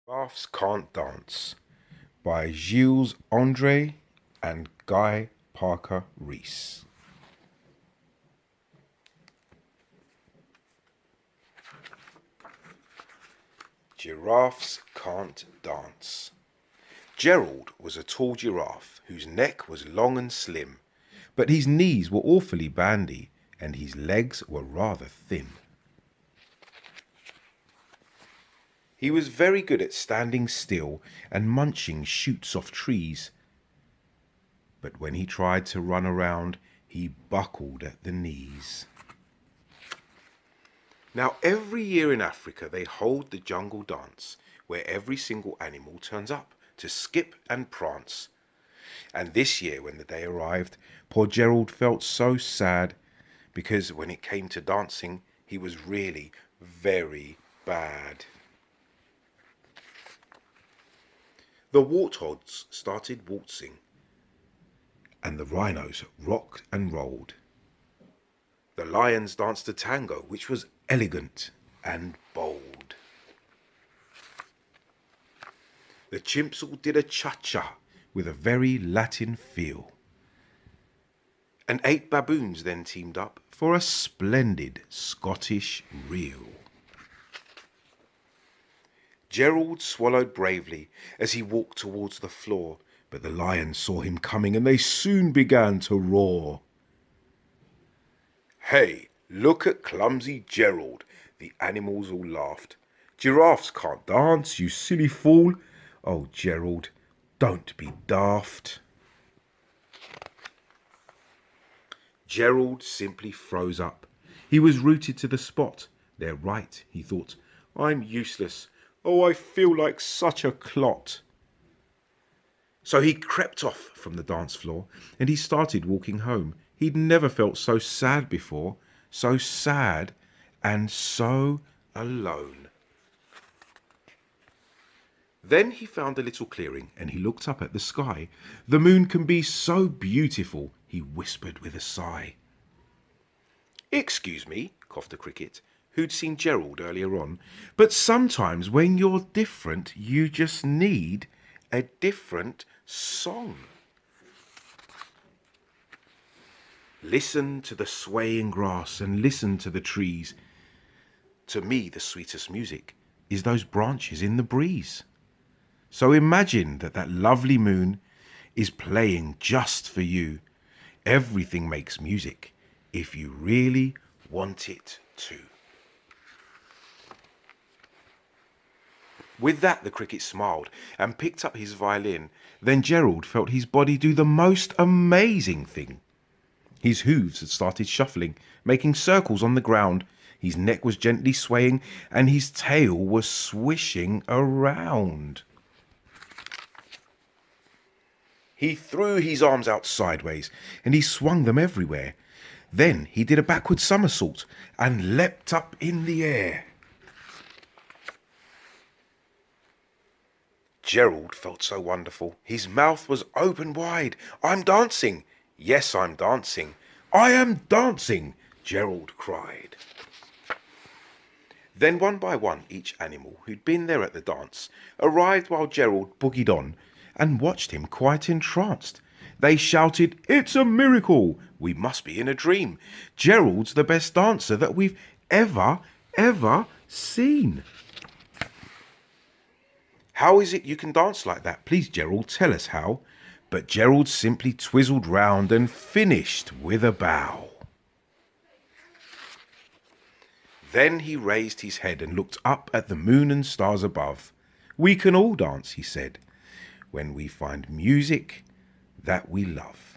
Giraffes Can't Dance by Gilles Andre and Guy Parker Rees. Giraffes Can't Dance. Gerald was a tall giraffe whose neck was long and slim, but his knees were awfully bandy and his legs were rather thin. He was very good at standing still and munching shoots off trees. But when he tried to run around, he buckled at the knees. Now, every year in Africa, they hold the jungle dance, where every single animal turns up to skip and prance. And this year, when the day arrived, poor Gerald felt so sad, because when it came to dancing, he was really very bad. The warthogs started waltzing, and the rhinos rocked and rolled. The lions danced a tango, which was elegant and bold. The chimps all did a cha-cha with a very Latin feel. And 8 baboons then teamed up for a splendid Scottish reel. Gerald swallowed bravely as he walked towards the floor, but the lions saw him coming and they soon began to roar. "Hey, look at clumsy Gerald," the animals all laughed. "Giraffes can't dance, you silly fool. Oh, Gerald, don't be daft." Gerald simply froze up. He was rooted to the spot. They're right, he thought. I'm useless. Oh, I feel like such a clot. So he crept off from the dance floor and he started walking home. He'd never felt so sad before, so sad and so alone. Then he found a little clearing and he looked up at the sky. "The moon can be so beautiful," he whispered with a sigh. "Excuse me," coughed the cricket, who'd seen Gerald earlier on, "but sometimes when you're different, you just need a different song. Listen to the swaying grass and listen to the trees. To me, the sweetest music is those branches in the breeze. So imagine that lovely moon is playing just for you. Everything makes music if you really want it to." With that, the cricket smiled and picked up his violin. Then Gerald felt his body do the most amazing thing. His hooves had started shuffling, making circles on the ground. His neck was gently swaying and his tail was swishing around. He threw his arms out sideways and he swung them everywhere. Then he did a backward somersault and leapt up in the air. Gerald felt so wonderful. His mouth was open wide. "I'm dancing. Yes, I'm dancing. I am dancing," Gerald cried. Then one by one, each animal who'd been there at the dance arrived while Gerald boogied on and watched him quite entranced. They shouted, "It's a miracle. We must be in a dream. Gerald's the best dancer that we've ever seen. How is it you can dance like that? Please, Gerald, tell us how." But Gerald simply twizzled round and finished with a bow. Then he raised his head and looked up at the moon and stars above. "We can all dance," he said, "when we find music that we love."